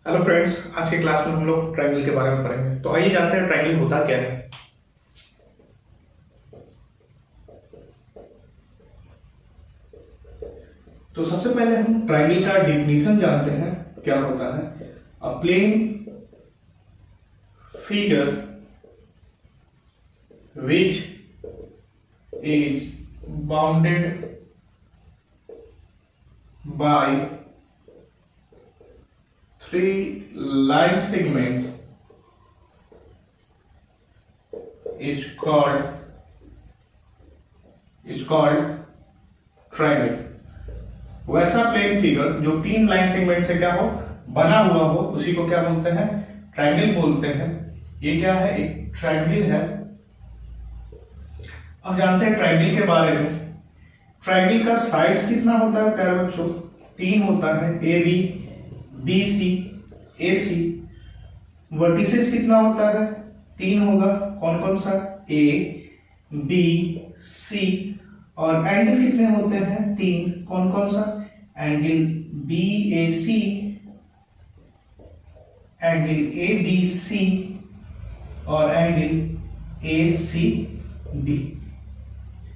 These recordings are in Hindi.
हेलो फ्रेंड्स, आज की क्लास में हम लोग ट्रायंगल के बारे में पढ़ेंगे। तो आइए जानते हैं ट्रायंगल होता क्या है। तो सबसे पहले हम ट्रायंगल का डिफिनीशन जानते हैं क्या होता है। A plane figure which is bounded by three line segments is called triangle। वैसा प्लेन फिगर जो तीन लाइन सेगमेंट से क्या हो बना हुआ हो उसी को क्या बोलते हैं, ट्रायंगल बोलते हैं। ये क्या है, एक ट्रायंगल है। अब जानते हैं ट्रायंगल के बारे में। ट्रायंगल का साइड्स कितना होता है प्यारे बच्चों, तीन होता है, A B, B C, A C. Vertices कितना होता है, तीन होगा। कौन कौन सा, ए बी सी। और एंगल कितने होते हैं, तीन। कौन कौन सा, angle B A C, angle A B C और एंगल ए सी बी।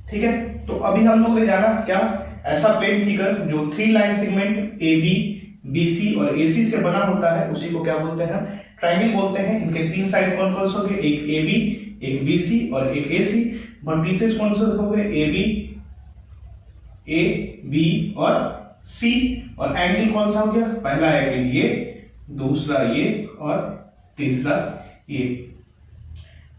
ठीक है। तो अभी हम लोग ने जाना क्या, ऐसा प्लेन फिगर जो three line segment A B, BC और एसी से बना होता है उसी को क्या बोलते हैं, ट्रायंगल बोलते हैं। इनके तीन साइड कौन कौन से होंगे, एक ए बी, एक बीसी और एक एसी। वर्टिसेस कौन से होंगे, ए बी, ए बी और सी। और एंगल कौन सा हो गया, पहला एंगल ये, दूसरा ये और तीसरा ये।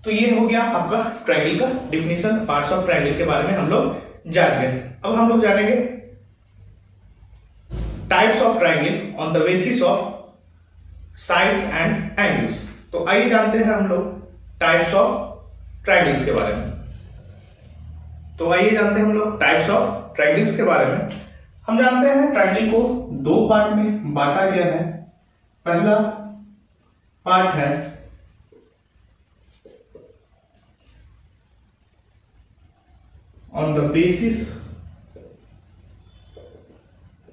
तो ये हो गया आपका ट्रायंगल का डिफिनीशन। पार्ट्स ऑफ ट्रायंगल के बारे में हम लोग जान गए। अब हम लोग जानेंगे types of triangle on the basis of sides and angles. तो आइए जानते हैं हम लोग टाइप्स ऑफ ट्रायंगल्स के बारे में। तो आइए जानते हैं हम लोग टाइप्स ऑफ ट्रायंगल्स के बारे में। हम जानते हैं ट्रायंगल को दो पार्ट में बांटा गया है। पहला पार्ट है on the basis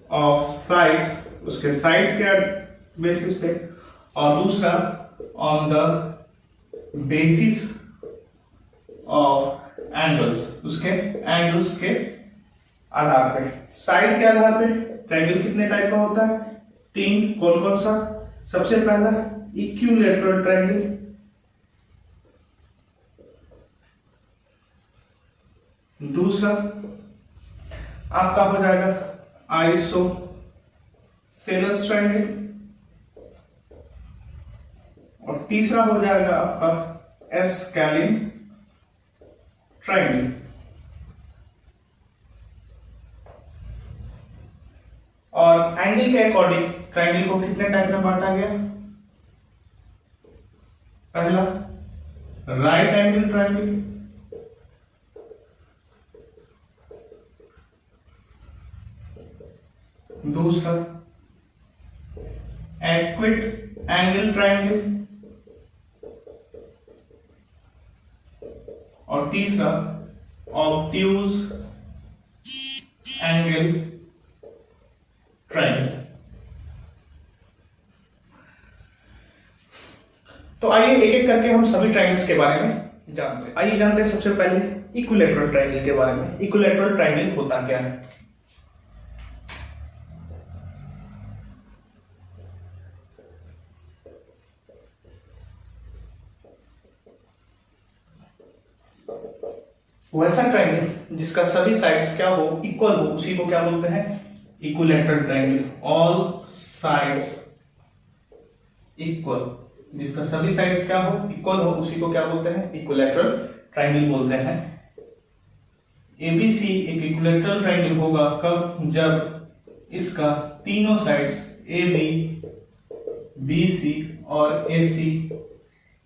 of sides, उसके साइड्स के बेसिस पे। और दूसरा on the basis of angles, उसके एंगल्स के आधार पे। साइड के आधार पे ट्रायंगल कितने टाइप का होता है, तीन। कौन कौन सा, सबसे पहला इक्विलैटरल ट्रायंगल, दूसरा आपका हो जाएगा आइसोसेलेस ट्रायंगल और तीसरा हो जाएगा आपका एस्केलिन ट्रायंगल। और एंगल के अकॉर्डिंग ट्रायंगल को कितने टाइप में बांटा गया, पहला राइट एंगल ट्रायंगल, दूसरा एक्विट एंगल ट्रायंगल और तीसरा ऑब्ट्यूज एंगल ट्रायंगल। तो आइए एक एक करके हम सभी ट्रायंगल्स के बारे में जानते हैं। आइए जानते हैं सबसे पहले इक्विलैटरल ट्रायंगल के बारे में। इक्विलैटरल ट्रायंगल होता क्या है। वैसा ट्रायंगल जिसका सभी साइड्स क्या हो, इक्वल हो, उसी को क्या बोलते हैं, equilateral triangle. All sides equal, जिसका सभी साइड्स क्या हो, इक्वल हो, उसी को क्या बोलते हैं, इक्विलैटरल ट्रायंगल बोलते हैं। एबीसी एक इक्विलैटरल ट्रायंगल होगा कब, जब इसका तीनों sides A B, B C और ए सी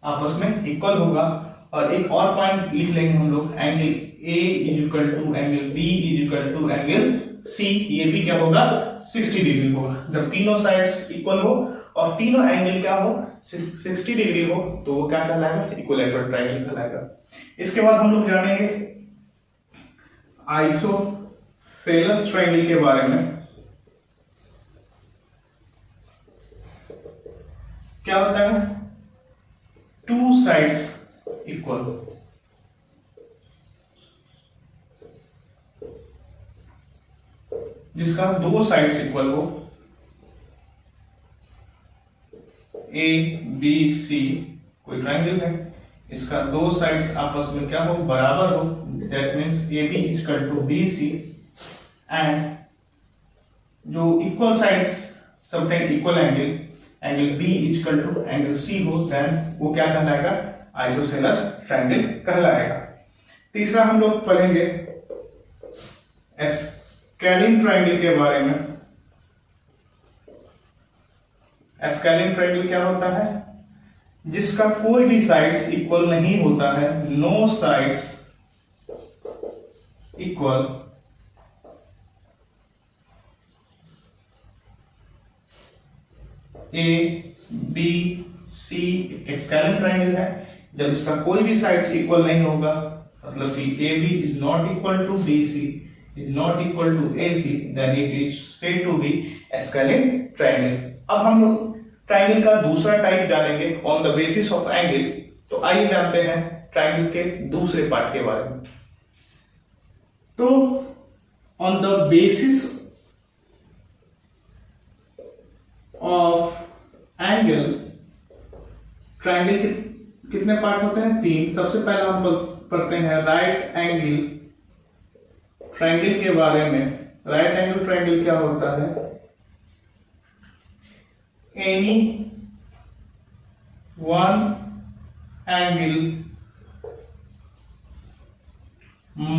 आपस में इक्वल होगा। और एक और पॉइंट लिख लेंगे हम लोग, angle A is equal to angle B is equal to angle C. ये भी क्या होगा, 60 डिग्री होगा। जब तीनों साइड्स इक्वल हो और तीनों एंगल क्या हो, 60 डिग्री हो, तो वो क्या कहलाएगा, इक्विलैटरल ट्रायंगल कहलाएगा। इसके बाद हम लोग जानेंगे आइसोसेलेस ट्रायंगल के बारे में। क्या होता है, टू साइड्स इक्वल, जिसका दो साइड्स इक्वल हो, ए बी सी कोई ट्राइंगल है, इसका दो साइड्स आपस में क्या हो, बराबर हो, that means A B equal to B C, and जो equal sides subtend equal angle, angle B equal to angle C हो, देन वो क्या कहलाएगा, आइसोसेलेस ट्राइंगल कहलाएगा। तीसरा हम लोग पढ़ेंगे एस्केलिन ट्राइंगल के बारे में। एस्केलिन ट्राइंगल क्या होता है, जिसका कोई भी साइड्स इक्वल नहीं होता है, no sides equal, A B C scalene triangle है। जब इसका कोई भी साइड्स इक्वल नहीं होगा, मतलब कि A B is not equal to B C is not equal to A C, then it is said to be scalene triangle. अब हम लोग ट्राइंगल का दूसरा टाइप जानेंगे on the basis of angle. तो आइए जानते हैं ट्राइंगल के दूसरे पार्ट के बारे में। तो on the basis of angle, triangle के कितने पार्ट होते हैं, तीन। सबसे पहला हम पढ़ते हैं राइट एंगल ट्राइंगल के बारे में। राइट एंगल ट्राइंगल क्या होता है, any one angle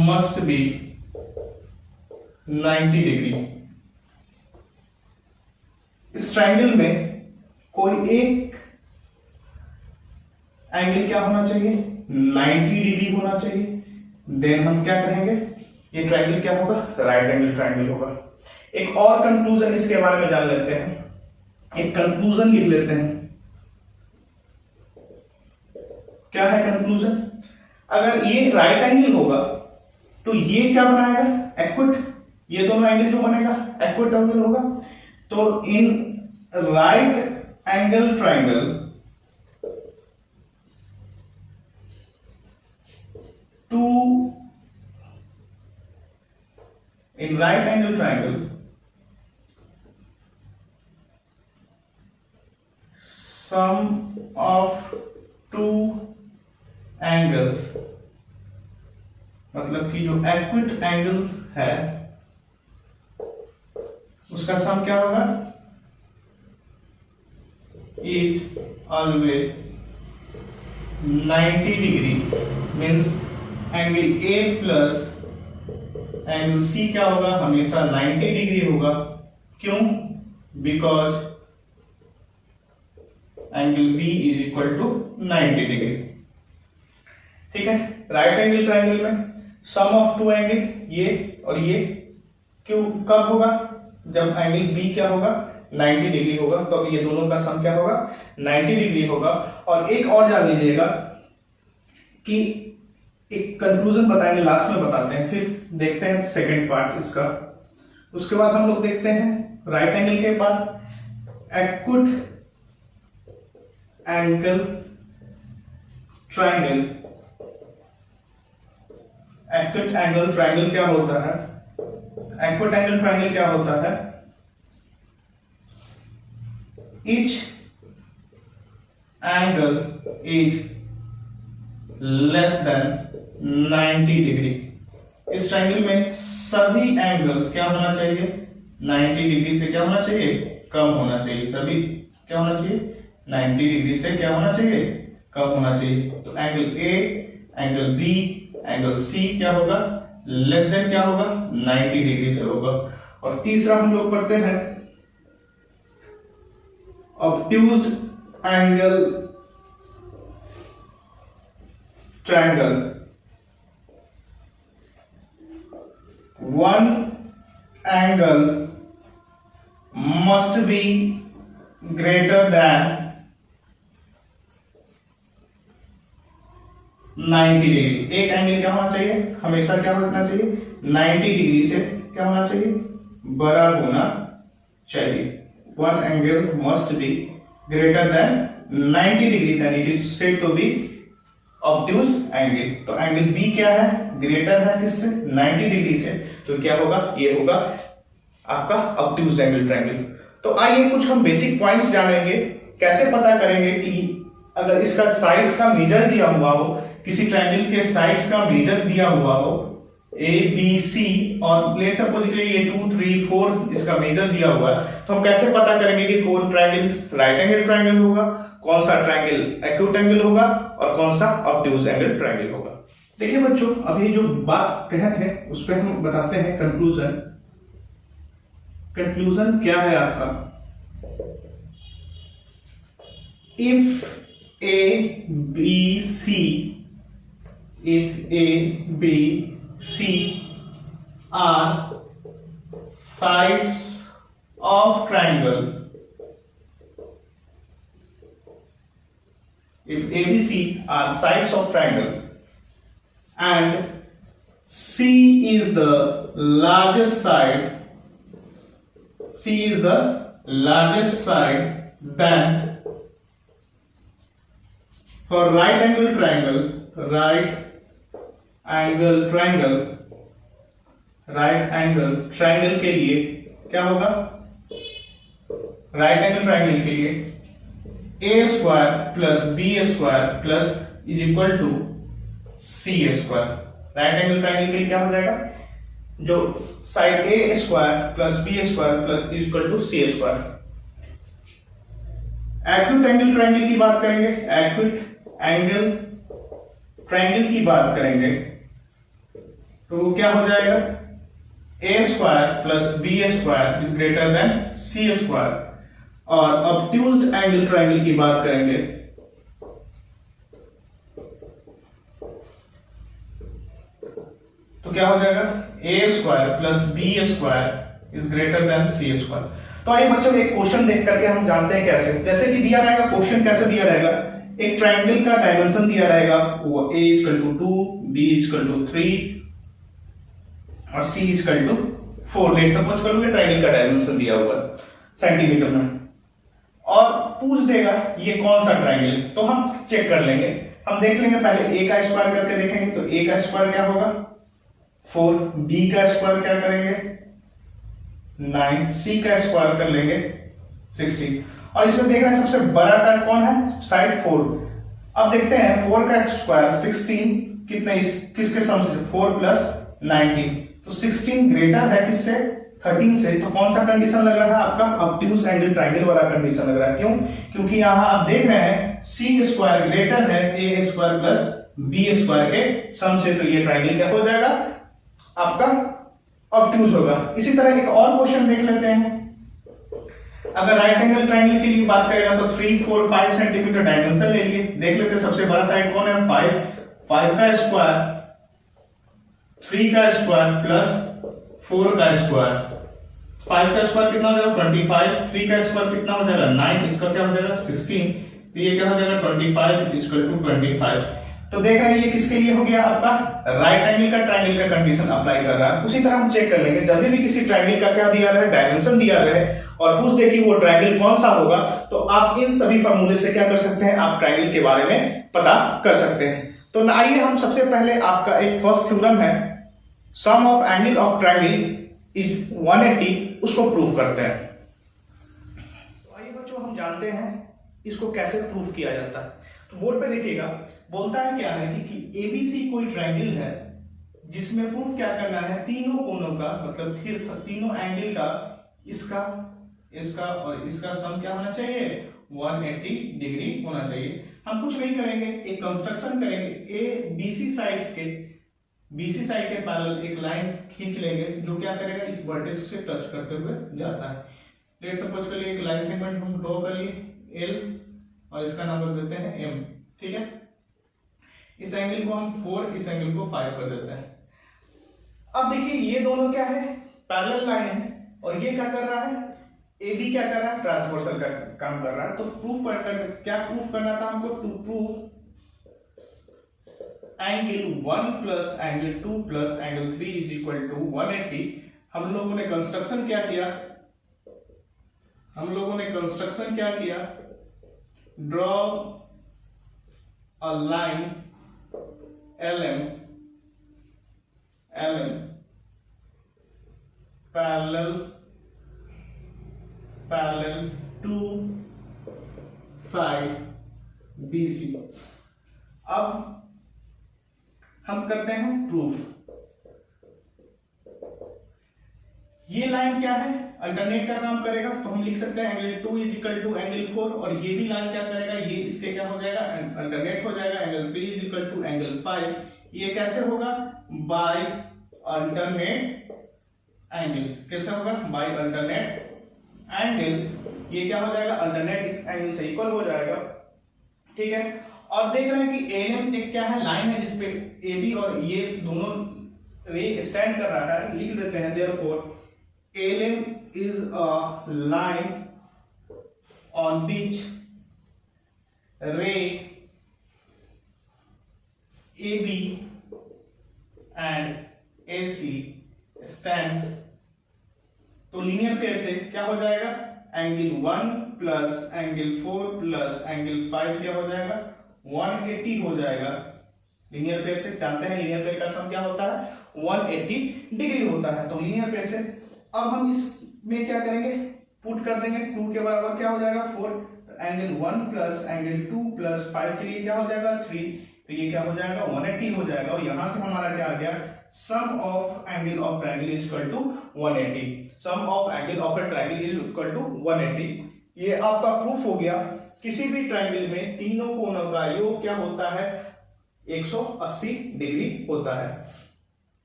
must be 90 degree. इस ट्राइंगल में कोई एक एंगल क्या होना चाहिए, 90 डिग्री होना चाहिए, देन हम क्या कहेंगे, ये ट्राइंगल क्या होगा, राइट एंगल ट्राइंगल होगा। एक और कंक्लूजन इसके बारे में जान लेते हैं, एक कंक्लूजन लिख लेते हैं। क्या है कंक्लूजन, अगर ये राइट एंगल होगा तो ये क्या बनाएगा, एक्विट, ये दोनों एंगल जो बनेगा एक्विट एंगल होगा। तो in right angle triangle in right angle triangle sum of two angles, मतलब कि जो एक्विट एंगल है उसका सम क्या होगा, is always 90 degree, means angle A plus angle C क्या होगा, हमेशा 90 डिग्री होगा। क्यों, because angle B is equal to 90 degree. ठीक है, राइट एंगल ट्राइंगल में सम ऑफ टू एंगल, ये और ये, क्यों कब होगा, जब एंगल बी क्या होगा, 90 डिग्री होगा, तो ये दोनों का सम क्या होगा, 90 डिग्री होगा। और एक और जान लीजिएगा कि एक कंक्लूजन बताएंगे, लास्ट में बताते हैं, फिर देखते हैं सेकंड पार्ट इसका। उसके बाद हम लोग देखते हैं राइट एंगल के बाद equity angle triangle. Equity angle triangle क्या होता है, एक्विट एंगल ट्राइंगल क्या होता है, each angle is less than 90 degree. इस ट्राइंगल में सभी एंगल क्या होना चाहिए, 90 डिग्री से क्या होना चाहिए, कम होना चाहिए। सभी क्या होना चाहिए, 90 डिग्री से क्या होना चाहिए, कम होना चाहिए। तो angle A, angle B, angle C क्या होगा, लेस देन क्या होगा, 90 डिग्री से होगा। और तीसरा हम लोग पढ़ते हैं obtuse angle triangle. One angle must be greater than 90 degree. एक एंगल क्या होना चाहिए, हमेशा क्या होना चाहिए, 90 डिग्री से क्या होना चाहिए, बड़ा होना चाहिए। One angle must be greater than 90 degree, then it is said to be obtuse angle. तो एंगल बी क्या है, ग्रेटर है किससे, 90 डिग्री से, तो क्या होगा, ये होगा आपका ऑब्ट्यूज एंगल ट्रायंगल। तो आइए कुछ हम बेसिक पॉइंट्स जानेंगे, कैसे पता करेंगे कि अगर इसका साइड्स का मेजर दिया हुआ हो, किसी ट्रायंगल के साइड्स का मेजर दिया हुआ हो ए बी सी, और लेट्स सपोज ये 2 3 4 इसका मेजर दिया हुआ है, तो हम कैसे पता करेंगे कि कौन ट्रायंगल राइट एंगल ट्रायंगल होगा, कौन सा ट्रायंगल एक्यूट एंगल होगा और कौन सा ऑब्ट्यूज एंगल ट्रायंगल होगा। देखिए बच्चों, अभी जो बात कहे थे उस पर हम बताते हैं कंक्लूजन। कंक्लूजन क्या है आपका, if A B C, if A B C are sides of triangle, if A B C are sides of triangle and C is the largest side, C is the largest side, then for right angle triangle के लिए क्या होगा, राइट एंगल ट्रायंगल के लिए A square plus B square plus is equal to C square. Right angle triangle के लिए क्या हो जाएगा, जो side A square plus B square plus is equal to C square. Acute angle triangle की बात करेंगे, एक्यूट एंगल ट्रायंगल की बात करेंगे तो वो क्या हो जाएगा, A square plus B square is greater than C square. और ऑब्ट्यूज एंगल ट्रायंगल की बात करेंगे तो क्या हो जाएगा, A square plus B square is greater than C square. तो आइए बच्चों एक क्वेश्चन देख करके हम जानते हैं कैसे, जैसे कि दिया रहेगा क्वेश्चन, कैसे दिया रहेगा, एक ट्रायंगल का डायमेंशन दिया रहेगा, वो a equal to 2, b equal to 3 और c equal to 4। Let suppose करोगे ट्रायंगल का डायमेंशन दिया हुआ सेंटीमीटर में, और पूछ देगा ये कौन सा ट्रायंगल, तो हम चेक कर लेंगे। हम देख लेंगे पहले a का स्क्वायर करके देखेंगे, तो a का स्क्वायर क्या होगा 4, b का स्क्वायर क्या करेंगे 9, c का स्क्वायर कर लेंगे 16, और इसमें देख रहे हैं सबसे बड़ा का कौन है, साइड 4। अब देखते हैं 4 का स्क्वायर 16 कितने, किसके सम से, 4 प्लस 19, तो 16 ग्रेटर है किससे, 13 से। तो कौन सा कंडीशन लग रहा है आपका, ऑब्ट्यूज एंगल ट्रायंगल वाला कंडीशन लग रहा है। क्यों, क्योंकि यहां आप देख रहे हैं सी स्क्वायर ग्रेटर है ए स्क्वायर प्लस बी स्क्वायर के सम से, तो ये ट्रायंगल क्या हो जाएगा आपका ऑब्ट्यूज होगा। इसी तरह एक और क्वेश्चन देख लेते हैं, अगर राइट एंगल ट्रायंगल के लिए बात करेगा तो 3 4 5 सेंटीमीटर डायमेंशन ले लिए। देख लेते हैं सबसे बड़ा साइड कौन है, 5 का स्क्वायर 3 का स्क्वायर प्लस 4 का स्क्वायर। 5 का स्क्वायर कितना हो जाएगा 25, 3 का स्क्वायर कितना हो जाएगा 9, इसका क्या हो जाएगा 16, तो ये क्या हो जाएगा 25 इक्वल टू 25। तो देख रहे हैं ये किसके लिए हो गया आपका, राइट एंगल का ट्रायंगल का कंडीशन अप्लाई कर रहा है। उसी तरह हम चेक कर लेंगे, जब भी किसी ट्रायंगल का क्या दिया रहे, डायमेंशन दिया रहे और पूछ दे कि वो ट्रायंगल कौन सा होगा, तो आप इन सभी फार्मूले से क्या कर सकते हैं, आप ट्रायंगल के बारे में पता कर सकते हैं। तो आइए हम सबसे पहले आपका एक फर्स्ट थ्योरम है, sum of angle of triangle is 180, उसको प्रूव करते हैं। तो आइए बच्चों हम जानते हैं इसको कैसे प्रूव किया जाता है। तो बोर्ड पे देखिएगा, बोलता है क्या है कि एबीसी कोई ट्रायंगल है जिसमें प्रूफ क्या करना है, तीनों कोनों का मतलब तीनों एंगल का, इसका इसका और इसका सम क्या होना चाहिए 180 डिग्री होना चाहिए। हम कुछ नहीं करेंगे, एक कंस्ट्रक्शन करेंगे, ए बीसी साइड के पैरेलल एक लाइन खींच लेंगे जो क्या करेगा इस वर्टेक्स से टच करते हुए जाता है। लेट सपोज के लिए एक लाइन सेगमेंट हम ड्रॉ कर लिए एल और इसका नाम रख देते हैं एम, ठीक है। इस एंगल को हम 4, इस एंगल को 5 कर देते हैं। अब देखिए ये दोनों क्या है, पैरेलल लाइन है, और ये क्या कर रहा है, ए बी क्या कर रहा है, ट्रांसवर्सल का काम कर रहा है। तो प्रूफ क्या प्रूफ करना था हमको, to prove angle 1 plus angle 2 plus angle 3 is equal to 180। हम लोगों ने कंस्ट्रक्शन क्या किया, draw a line LM parallel to side BC। अब हम करते हैं प्रूफ। ये लाइन क्या है, अल्टरनेट का काम करेगा, तो हम लिख सकते हैं angle 2 is equal to angle 4, और ये भी लाइन क्या करेगा, ये इसके क्या हो जाएगा, अल्टरनेट हो जाएगा, angle 3 is equal to angle 5। ये कैसे होगा, बाय अल्टरनेट एंगल। कैसे होगा, बाय अल्टरनेट एंगल। ये क्या हो जाएगा, अल्टरनेट एंगल से इक्वल हो जाएगा। ठीक है, और देख रहे हैं कि एएम एक क्या है, लाइन है जिसपे AB और ये दोनों रे स्टैंड कर रहा है। लिख देते हैं therefore ALM is a line on which ray AB and AC stands। तो लीनियर पेयर से क्या हो जाएगा, angle 1 plus angle 4 plus angle 5 क्या हो जाएगा, 180 हो जाएगा। लीनियर पेयर से जानते हैं लीनियर पेयर का सम क्या होता है, 180 डिग्री होता है। तो लीनियर पेयर से अब हम इसमें क्या करेंगे, पुट कर देंगे, 2 के बराबर क्या हो जाएगा 4, एंगल 1 प्लस एंगल 2 प्लस 5 के लिए क्या हो जाएगा 3, तो ये क्या हो जाएगा 180 हो जाएगा। और यहां से हमारा क्या आ गया, sum of angle of triangle is equal to 180। Sum of angle of a triangle is equal to 180। ये आपका प्रूफ हो गया। किसी भी ट्रायंगल में तीनों कोणों का योग क्या होता है, 180 डिग्री होता है।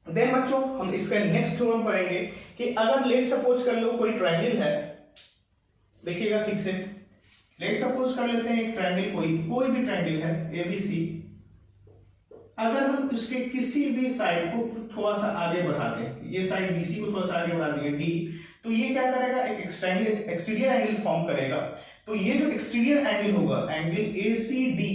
देन बच्चों हम इसका नेक्स्ट थ्योरम पढ़ेंगे कि अगर लेट सपोज कर लो कोई ट्रायंगल है, देखिएगा ठीक से, लेट सपोज कर लेते हैं एक ट्रायंगल, कोई भी ट्रायंगल है ABC। अगर हम उसके किसी भी साइड को थोड़ा सा आगे बढ़ा दें, ये साइड BC को थोड़ा सा आगे बढ़ा देंगे D, तो ये क्या करेगा, एक एक्सटीरियर एंगल फॉर्म करेगा। तो ये जो एक्सटीरियर एंगल होगा, एंगल ACD,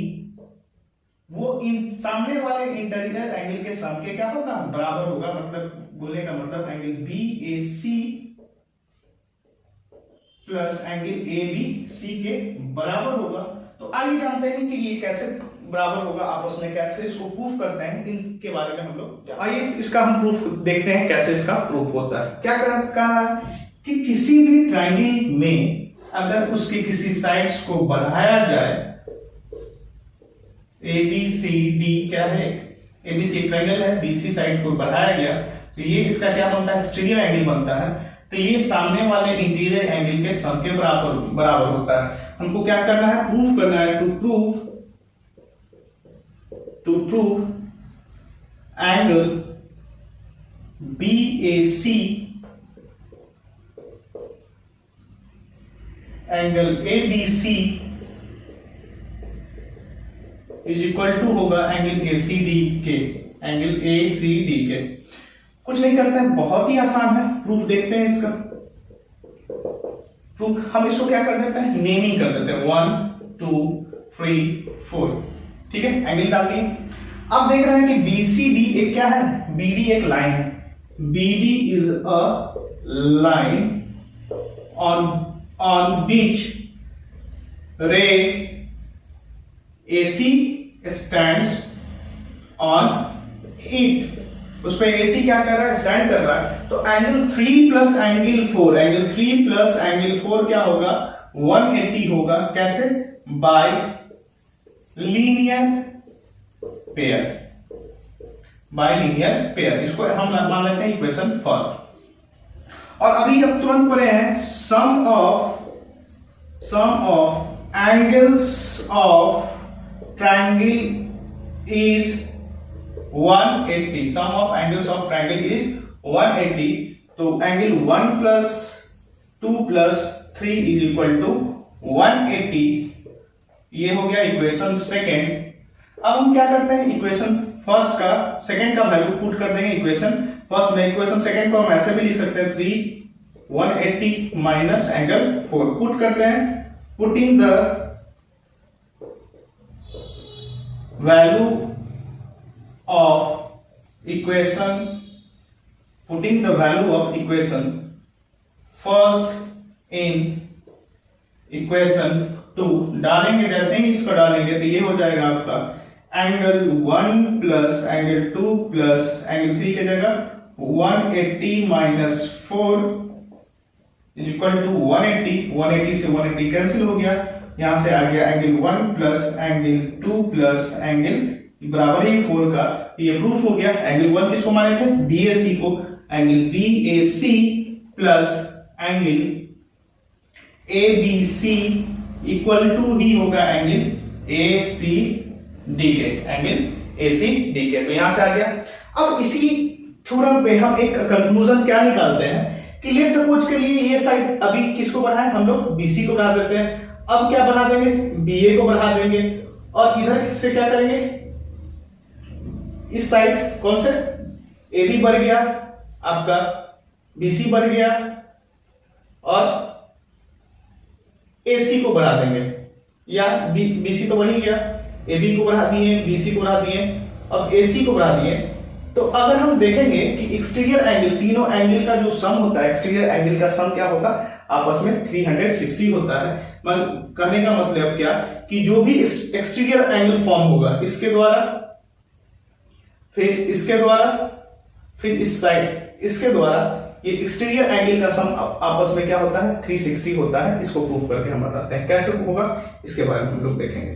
वो इन सामने वाले इंटीरियर एंगल के सम के क्या होगा, बराबर होगा। मतलब बोलने का मतलब angle BAC plus angle ABC के बराबर होगा। तो आइए जानते हैं कि ये कैसे बराबर होगा आपस में, कैसे इसको प्रूफ करते हैं, इनके बारे में हम लोग आइए इसका हम प्रूफ देखते हैं कैसे इसका प्रूफ होता है। क्या कहा कि किसी भी ट्रायंगल में अगर उसके किसी साइड्स को बढ़ाया जाए, ABCD क्या है, ABC ट्रायंगल है, BC साइड को बढ़ाया गया, तो ये इसका क्या बनता है, एक्सटीरियर एंगल बनता है। तो ये सामने वाले इंटीरियर एंगल के सम के बराबर होता है। हमको क्या करना है, प्रूफ करना है। To prove angle BAC angle ABC is equal to होगा एंगल ACD के, एंगल ACD के। कुछ नहीं करता है, बहुत ही आसान है। प्रूफ देखते हैं इसका प्रूफ। हम इसको क्या कर देते हैं, नेमिंग कर देते हैं, 1 2 3 4। ठीक है, एंगल डाल दिए। अब देख रहे हैं कि BCD एक क्या है, BD एक लाइन है। BD is a line on which ray AC stands on it। उस पे AC क्या कर रहा है, स्टैंड कर रहा है। तो angle 3 plus angle 4, angle 3 plus angle 4 क्या होगा, 180 होगा। कैसे, bye linear pair, bye linear pair. इसको हम मान लेते हैं इक्वेशन फर्स्ट। और अभी जब तुरंत पढ़े हैं sum of angles of triangle is 180। Sum of angles of triangle is 180। तो angle 1 plus 2 plus 3 is equal to 180। ये हो गया इक्वेशन सेकेंड। अब हम क्या करते हैं, इक्वेशन फर्स्ट का सेकेंड का वैल्यू पुट कर देंगे इक्वेशन फर्स्ट में। इक्वेशन सेकेंड को हम ऐसे भी लिख सकते हैं, 3 180 माइनस एंगल 4 पुट करते हैं। Putting the value of equation, putting the value of equation first in equation 2 डालेंगे, जैसे ही इसको डालेंगे तो ये हो जाएगा आपका angle 1 plus angle 2 plus angle 3 की जगह 180 माइनस 4 इज इक्वल टू 180। 180 से 180 कैंसिल हो गया, यहां से आ गया angle 1 plus angle 2 plus angle बराबर है 4 का। ये प्रूफ हो गया। एंगल 1 किसको माने थे? BAC को। Angle BAC plus angle ABC equal to ही होगा एंगल ACD के। एंगल ACD के, तो यहां से आ गया। अब इसी थ्योरम पे हम एक कंक्लूजन क्या निकालते हैं कि लेट्स सपोज के लिए ये साइड अभी किसको बढ़ाएं हम लोग? BC को बढ़ा देते हैं। अब क्या बढ़ा देंगे? BA को बढ़ा देंगे। और इधर से क्या करेंगे? इस साइड कौन से? AB बढ़ गया आपका, BC बढ़ गया और AC को बढ़ा देंगे, या BC तो बढ़ ही गया, AB को बढ़ा दिए, BC को बढ़ा दिए, अब AC को बढ़ा दिए। तो अगर हम देखेंगे कि एक्सटीरियर एंगल, तीनों एंगल का जो सम होता है, एक्सटीरियर एंगल का सम क्या होगा? आपस में 360 होता है। कहने का मतलब क्या कि जो भी एक्सटीरियर एंगल फॉर्म होगा इसके द्वारा, फिर इसके द्वारा, फिर इस साइड इसके द्वारा, ये एक्सटीरियर एंगल का सम आपस में क्या होता है? 360 होता है। इसको प्रूफ करके हम बताते हैं कैसे होगा, इसके बारे में हम लोग देखेंगे।